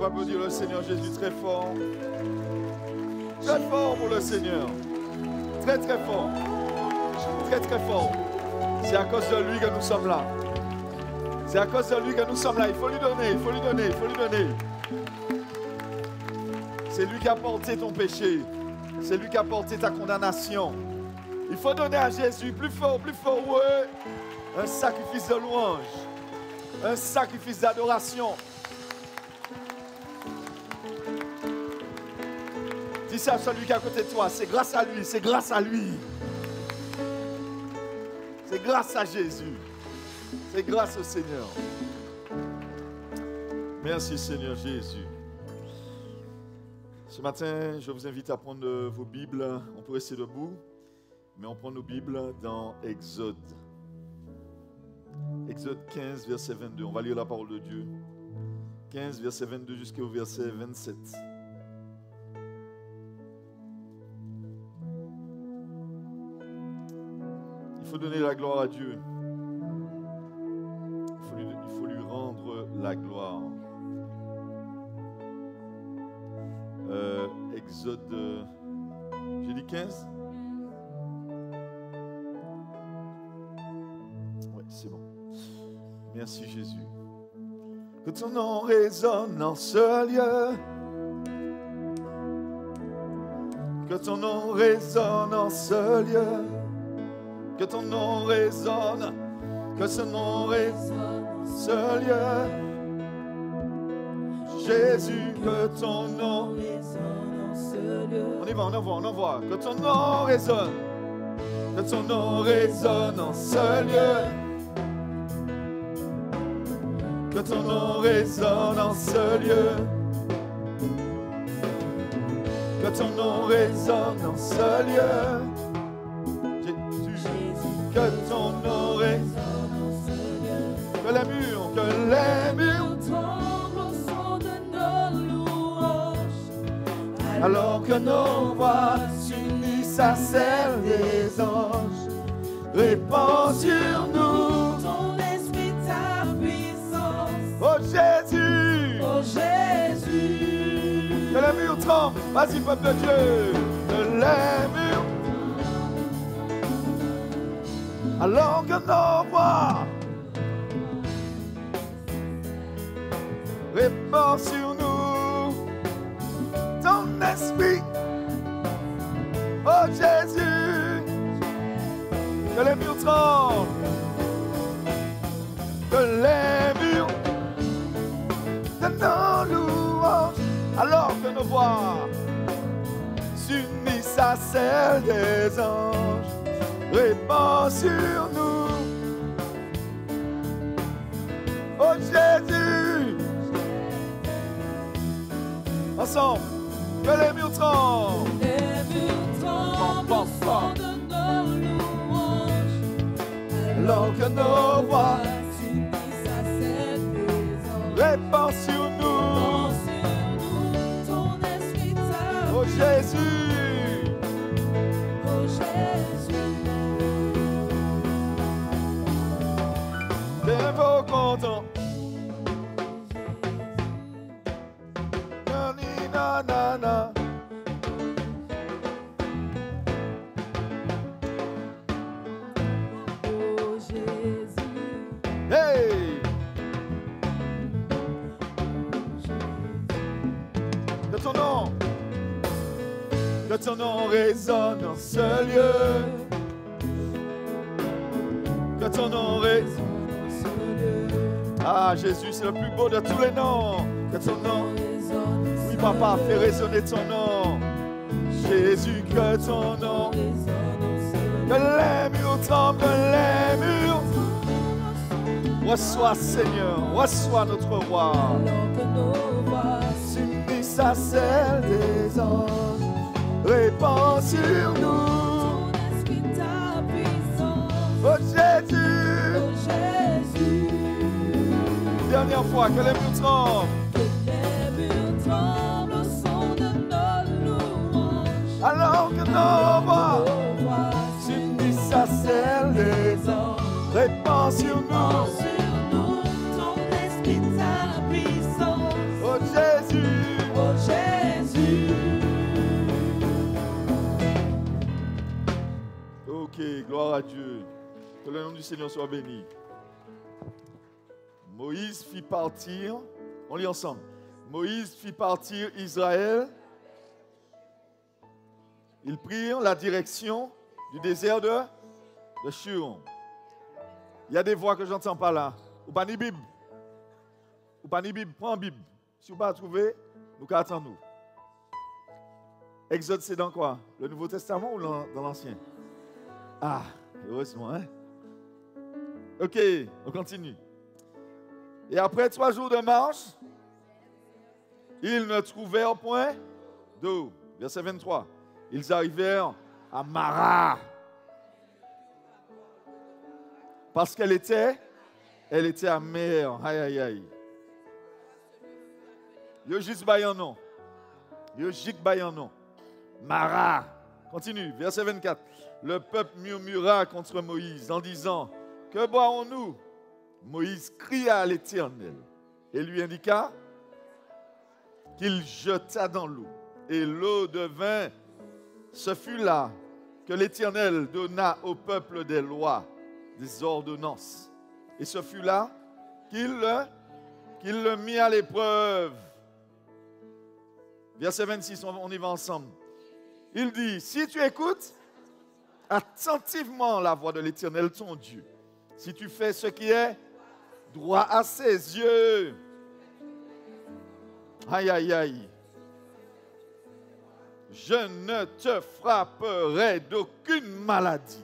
applaudir le Seigneur Jésus très fort. Très fort pour le Seigneur. Très très fort. Très très fort. C'est à cause de lui que nous sommes là. C'est à cause de lui que nous sommes là. Il faut lui donner, il faut lui donner, il faut lui donner. C'est lui qui a porté ton péché. C'est lui qui a porté ta condamnation. Il faut donner à Jésus plus fort, ouais. Un sacrifice de louange. Un sacrifice d'adoration. Dis ça à celui qui est à côté de toi. C'est grâce à lui, c'est grâce à lui. C'est grâce à Jésus. C'est grâce au Seigneur. Merci Seigneur Jésus. Ce matin, je vous invite à prendre vos Bibles. On peut rester debout, mais on prend nos Bibles dans Exode. Exode 15, verset 22. On va lire la parole de Dieu. 15, verset 22 jusqu'au verset 27. Il faut donner la gloire à Dieu. Il faut lui rendre la gloire. Exode, j'ai dit 15? Oui, c'est bon. Merci Jésus. Que ton nom résonne en ce lieu. Que ton nom résonne en ce lieu. Que ton nom résonne. Que ce nom résonne en ce lieu. Jésus, que ton nom résonne en ce lieu. On y va, on envoie. Que ton nom résonne. Que ton nom résonne en ce lieu. Que ton nom résonne en ce lieu. Que ton nom résonne en ce lieu. Jésus, que ton nom résonne en ce lieu. Que les murs tremblent au son de nos louanges. Alors que nos voix s'unissent à celles des anges. Répands sur nous ton esprit, ta puissance. Oh Jésus, oh Jésus. Que les murs tremblent. Vas-y, peuple de Dieu. Que les murs. Alors que nos voix répands sur nous ton esprit. Oh Jésus, que les murs tremblent, que les murs de nos louanges, alors que nos voix s'unissent à celles des anges, répands sur nous. Oh Jésus, ensemble, que les murs tremblent. Les murs tremblent au son de nos louanges. Alors que nos voix s'unissent à celles des anges. Répands sur nous ton esprit, ta Oh Jésus, oh Jésus. t'es content. Na na na. Oh Jésus. Hey! Que ton nom résonne en ce lieu. Que ton nom résonne en ce lieu. Ah, Jésus, c'est le plus beau de tous les noms. Que ton nom résonne. Oui, papa, fais résonner ton nom. Jésus, que ton nom résonne en ce lieu. Que les murs tremblent, que les murs. Reçois, Seigneur, reçois notre roi. Alors que nos voix S'unissent à celles des anges. Répands sur nous ton esprit, ta puissance. Oh Jésus, Oh Jésus. dernière fois, que les murs tremblent. Que les murs tremblent au son de nos louanges. Alors que nos voix Nos voix s'unissent à celles des anges. Répands sur nous sur nous ton esprit, ta puissance. Oh Jésus, Ok, gloire à Dieu. Que le nom du Seigneur soit béni. Moïse fit partir, on lit ensemble. Moïse fit partir Israël. Ils prirent la direction du désert de Shur. Il y a des voix que je n'entends pas là. Ou pas ni Bible. Ou pas ni Bible. Prends Bible. Si vous ne pouvez pas trouver, nous attendons. Exode, c'est dans quoi? Le Nouveau Testament ou dans l'Ancien? Ah, heureusement, hein? Ok, on continue. Et après 3 jours de marche, ils ne trouvèrent point d'eau. Verset 23. Ils arrivèrent à Mara. Parce qu'elle était amère. Aïe, aïe, aïe. Yo juste bayan Yo jik bayan Mara. Continue, verset 24. Le peuple murmura contre Moïse en disant, que boirons-nous? Moïse cria à l'Éternel et lui indiqua qu'il jeta dans l'eau. Et l'eau devint. Ce fut là que l'Éternel donna au peuple des lois, des ordonnances. Et ce fut là qu'il le mit à l'épreuve. Verset 26, on y va ensemble. Il dit, si tu écoutes attentivement la voix de l'Éternel ton Dieu, si tu fais ce qui est droit à ses yeux, aïe, aïe, aïe, je ne te frapperai d'aucune maladie,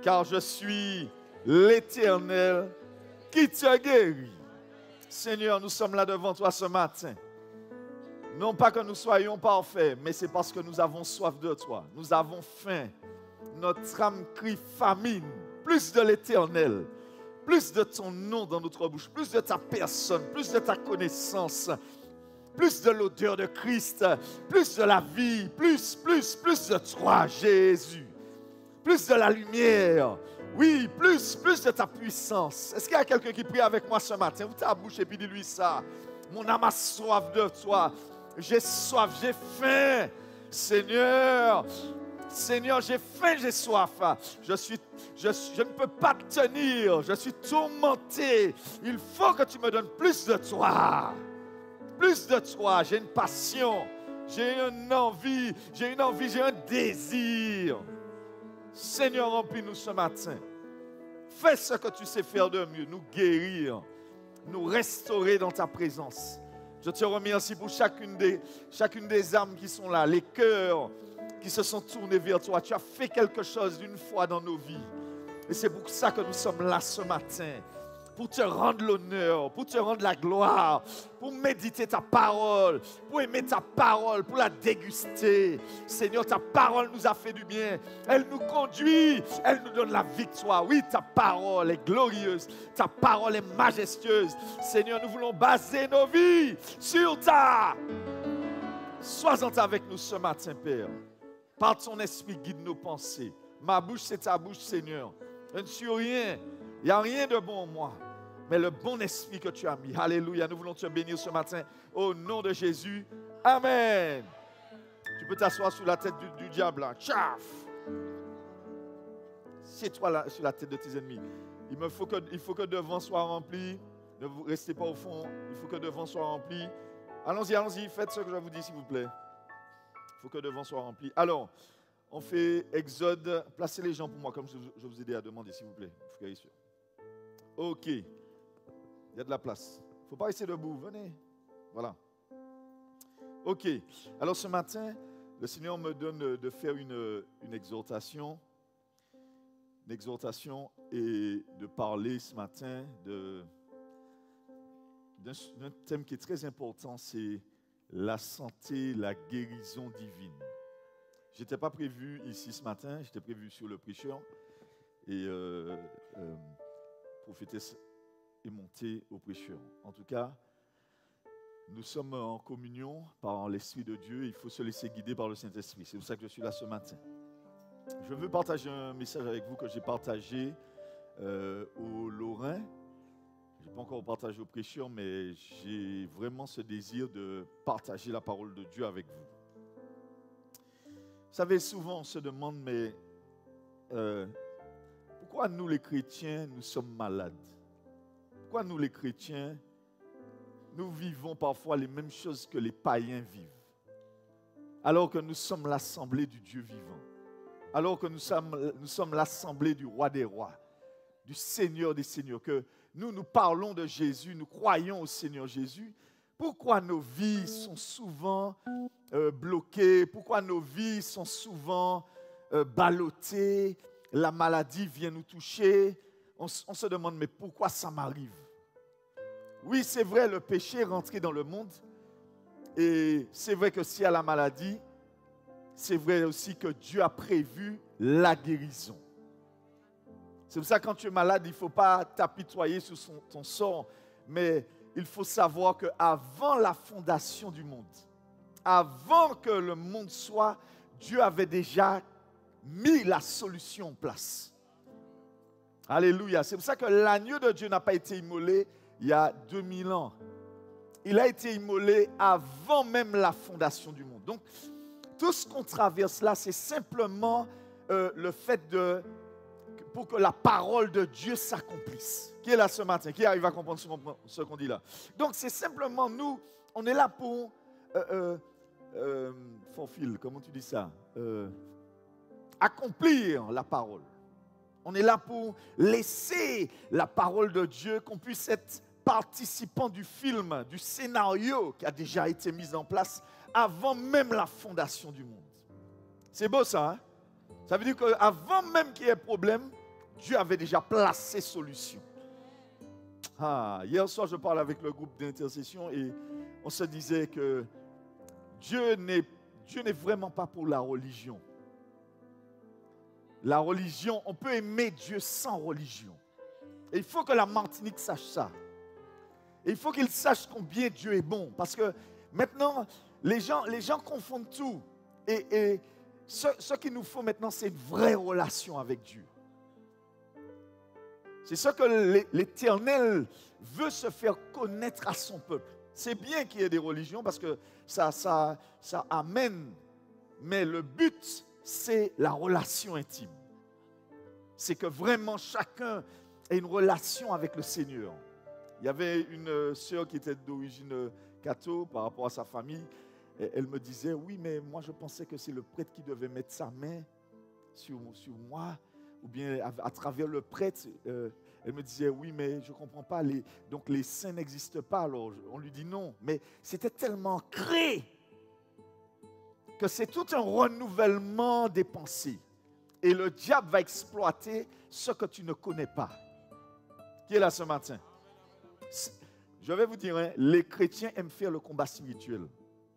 car je suis l'Éternel qui te guérit. Seigneur, nous sommes là devant toi ce matin. Non pas que nous soyons parfaits, mais c'est parce que nous avons soif de toi. Nous avons faim. Notre âme crie famine. Plus de l'Éternel. Plus de ton nom dans notre bouche. Plus de ta personne. Plus de ta connaissance. Plus de l'odeur de Christ. Plus de la vie. Plus de toi, Jésus. Plus de la lumière. Oui, plus de ta puissance. Est-ce qu'il y a quelqu'un qui prie avec moi ce matin? Ouvre ta bouche et puis dis-lui ça. Mon âme a soif de toi. J'ai soif, j'ai faim. Seigneur, j'ai faim, j'ai soif. Je ne peux pas tenir. Je suis tourmenté. Il faut que tu me donnes plus de toi. Plus de toi. J'ai une passion. J'ai une envie, j'ai un désir. Seigneur, remplis-nous ce matin. Fais ce que tu sais faire de mieux, nous guérir, nous restaurer dans ta présence. Je te remercie pour chacune des âmes qui sont là, les cœurs qui se sont tournés vers toi. Tu as fait quelque chose d'une fois dans nos vies. Et c'est pour ça que nous sommes là ce matin. Pour te rendre l'honneur, pour te rendre la gloire, pour méditer ta parole, pour aimer ta parole, pour la déguster. Seigneur, ta parole nous a fait du bien. Elle nous conduit, elle nous donne la victoire. Oui, ta parole est glorieuse, ta parole est majestueuse. Seigneur, nous voulons baser nos vies sur ta. Sois-en avec nous ce matin, Père. Par ton esprit, guide nos pensées. Ma bouche, c'est ta bouche, Seigneur. Je ne suis rien. Il n'y a rien de bon en moi. Mais le bon esprit que tu as mis. Alléluia. Nous voulons te bénir ce matin. Au nom de Jésus. Amen. Tu peux t'asseoir sur la tête du diable. Là. Tchaf. Sieds-toi là sur la tête de tes ennemis. Il faut que devant soit rempli. Ne vous restez pas au fond. Il faut que devant soit rempli. Allons-y. Faites ce que je vous dis, s'il vous plaît. Il faut que devant soit rempli. Alors, on fait Exode. Placez les gens pour moi, comme je vous ai déjà demandé, s'il vous plaît. Il faut qu'il y ait sûr. OK. Il y a de la place. Il ne faut pas rester debout. Venez. Voilà. OK. Alors ce matin, le Seigneur me donne de faire une exhortation. Une exhortation et de parler ce matin d'un thème qui est très important, c'est la santé, la guérison divine. Je n'étais pas prévu ici ce matin, j'étais prévu sur le prêcheur. Et prophétesse est montée au prêcheur. En tout cas, nous sommes en communion par l'Esprit de Dieu. Il faut se laisser guider par le Saint-Esprit. C'est pour ça que je suis là ce matin. Je veux partager un message avec vous que j'ai partagé au Lorrain. Je n'ai pas encore partagé au prêcheur, mais j'ai vraiment ce désir de partager la parole de Dieu avec vous. savez, souvent on se demande, mais pourquoi nous les chrétiens, nous sommes malades? Pourquoi nous les chrétiens, nous vivons parfois les mêmes choses que les païens vivent? Alors que nous sommes l'assemblée du Dieu vivant. Alors que nous sommes l'assemblée du roi des rois, du Seigneur des seigneurs, que nous parlons de Jésus, nous croyons au Seigneur Jésus. Pourquoi nos vies sont souvent bloquées? Pourquoi nos vies sont souvent ballottées? La maladie vient nous toucher. On se demande, mais pourquoi ça m'arrive? Oui, c'est vrai, le péché est rentré dans le monde. Et c'est vrai que s'il y a la maladie, c'est vrai aussi que Dieu a prévu la guérison. C'est pour ça que quand tu es malade, il ne faut pas t'apitoyer sur ton sort. Mais il faut savoir qu'avant la fondation du monde, avant que le monde soit, Dieu avait déjà mis la solution en place. Alléluia. C'est pour ça que l'agneau de Dieu n'a pas été immolé il y a 2000 ans. Il a été immolé avant même la fondation du monde. Donc, tout ce qu'on traverse là, c'est simplement le fait pour que la parole de Dieu s'accomplisse. Qui est là ce matin? Qui arrive à comprendre ce qu'on dit là? Donc, c'est simplement nous, on est là pour fulfill, comment tu dis ça? Accomplir la parole. On est là pour laisser la parole de Dieu, qu'on puisse être participant du film, du scénario qui a déjà été mis en place avant même la fondation du monde. C'est beau ça, hein? Ça veut dire qu'avant même qu'il y ait problème, Dieu avait déjà placé solution. Hier soir, je parlais avec le groupe d'intercession et on se disait que Dieu n'est vraiment pas pour la religion. La religion, on peut aimer Dieu sans religion. Et il faut que la Martinique sache ça. Et il faut qu'ils sachent combien Dieu est bon. Parce que maintenant, les gens confondent tout. Et ce qu'il nous faut maintenant, c'est une vraie relation avec Dieu. C'est ce que l'Éternel veut se faire connaître à son peuple. C'est bien qu'il y ait des religions parce que ça amène. Mais le but, c'est la relation intime. C'est que vraiment chacun ait une relation avec le Seigneur. Il y avait une sœur qui était d'origine catho par rapport à sa famille. Et elle me disait, oui, mais moi je pensais que c'est le prêtre qui devait mettre sa main sur moi. Ou bien à travers le prêtre. Elle me disait, oui, mais je ne comprends pas. Donc les saints n'existent pas. Alors on lui dit non. Mais c'était tellement ancré que c'est tout un renouvellement des pensées. Et le diable va exploiter ce que tu ne connais pas. Qui est là ce matin? Je vais vous dire, hein, les chrétiens aiment faire le combat spirituel.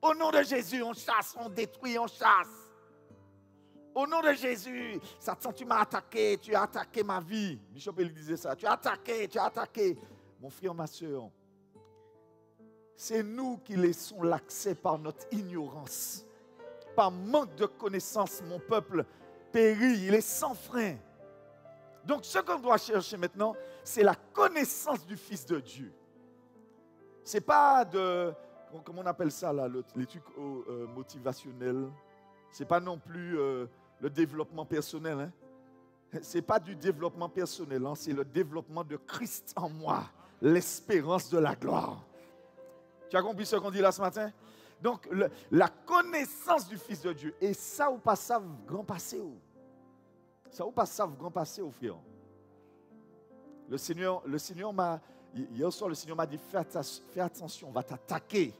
Au nom de Jésus, on chasse, on détruit, on chasse. Au nom de Jésus, Satan, tu m'as attaqué, tu as attaqué ma vie. Bishop, il disait ça. Tu as attaqué. Mon frère, ma soeur, c'est nous qui laissons l'accès par notre ignorance. Par manque de connaissance, mon peuple périt, il est sans frein. Donc ce qu'on doit chercher maintenant, c'est la connaissance du Fils de Dieu. Ce n'est pas comment on appelle ça là, les trucs motivationnels. Ce n'est pas non plus le développement personnel. Hein. Ce n'est pas du développement personnel, hein, c'est le développement de Christ en moi, l'espérance de la gloire. Tu as compris ce qu'on dit là ce matin? Donc, la connaissance du Fils de Dieu. Et ça ou pas ça, grand passé où? Ça ou pas ça, grand passé où, frère? Le Seigneur m'a... Hier soir, le Seigneur m'a dit, fais attention, on va t'attaquer.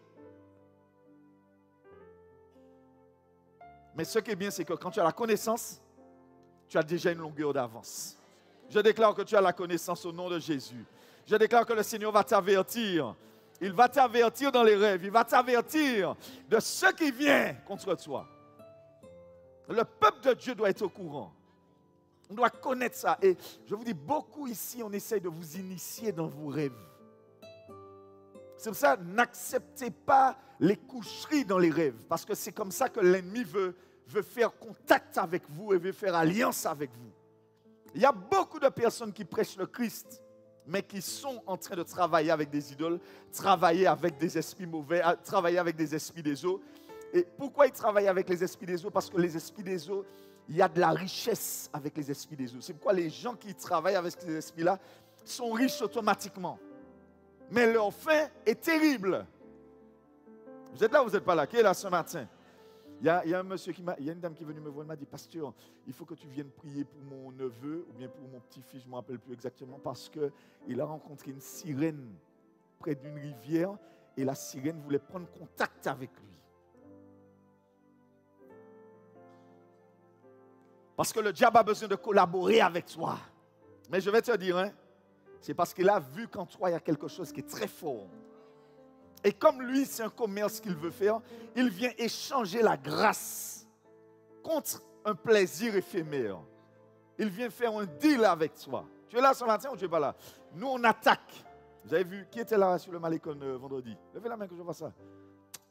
Mais ce qui est bien, c'est que quand tu as la connaissance, tu as déjà une longueur d'avance. Je déclare que tu as la connaissance au nom de Jésus. Je déclare que le Seigneur va t'avertir. Il va t'avertir dans les rêves. Il va t'avertir de ce qui vient contre toi. Le peuple de Dieu doit être au courant. On doit connaître ça. Et je vous dis, beaucoup ici, on essaye de vous initier dans vos rêves. C'est pour ça, n'acceptez pas les coucheries dans les rêves. Parce que c'est comme ça que l'ennemi veut faire contact avec vous et veut faire alliance avec vous. Il y a beaucoup de personnes qui prêchent le Christ, mais qui sont en train de travailler avec des idoles, travailler avec des esprits mauvais, travailler avec des esprits des eaux. Et pourquoi il travaille avec les esprits des eaux? Parce que les esprits des eaux, il y a de la richesse avec les esprits des eaux. C'est pourquoi les gens qui travaillent avec ces esprits-là sont riches automatiquement. Mais leur fin est terrible. Vous êtes là ou vous n'êtes pas là? Qui est là ce matin? Il y a un monsieur il y a une dame qui est venue me voir, elle m'a dit, pasteur, il faut que tu viennes prier pour mon neveu ou bien pour mon petit-fils, je ne me rappelle plus exactement, parce qu'il a rencontré une sirène près d'une rivière et la sirène voulait prendre contact avec lui. Parce que le diable a besoin de collaborer avec toi. Mais je vais te dire, hein, c'est parce qu'il a vu qu'en toi, il y a quelque chose qui est très fort. Et comme lui, c'est un commerce qu'il veut faire, il vient échanger la grâce contre un plaisir éphémère. Il vient faire un deal avec toi. Tu es là ce matin ou tu n'es pas là? Nous, on attaque. Vous avez vu, qui était là sur le Malécon vendredi? Levez la main que je vois ça.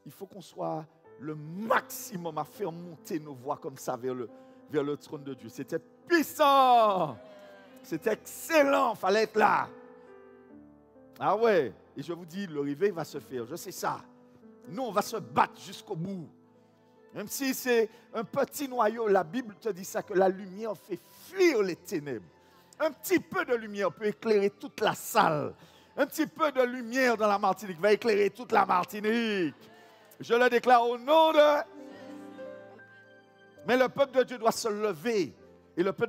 Il faut qu'on soit le maximum à faire monter nos voix comme ça vers le trône de Dieu. C'était puissant. C'était excellent. Il fallait être là. Ah ouais. Et je vous dis, le réveil va se faire. Je sais ça. Nous, on va se battre jusqu'au bout. Même si c'est un petit noyau, la Bible te dit ça, que la lumière fait fuir les ténèbres. Un petit peu de lumière peut éclairer toute la salle. Un petit peu de lumière dans la Martinique va éclairer toute la Martinique. Je le déclare au nom de... Mais le peuple de Dieu doit se lever. Et le peuple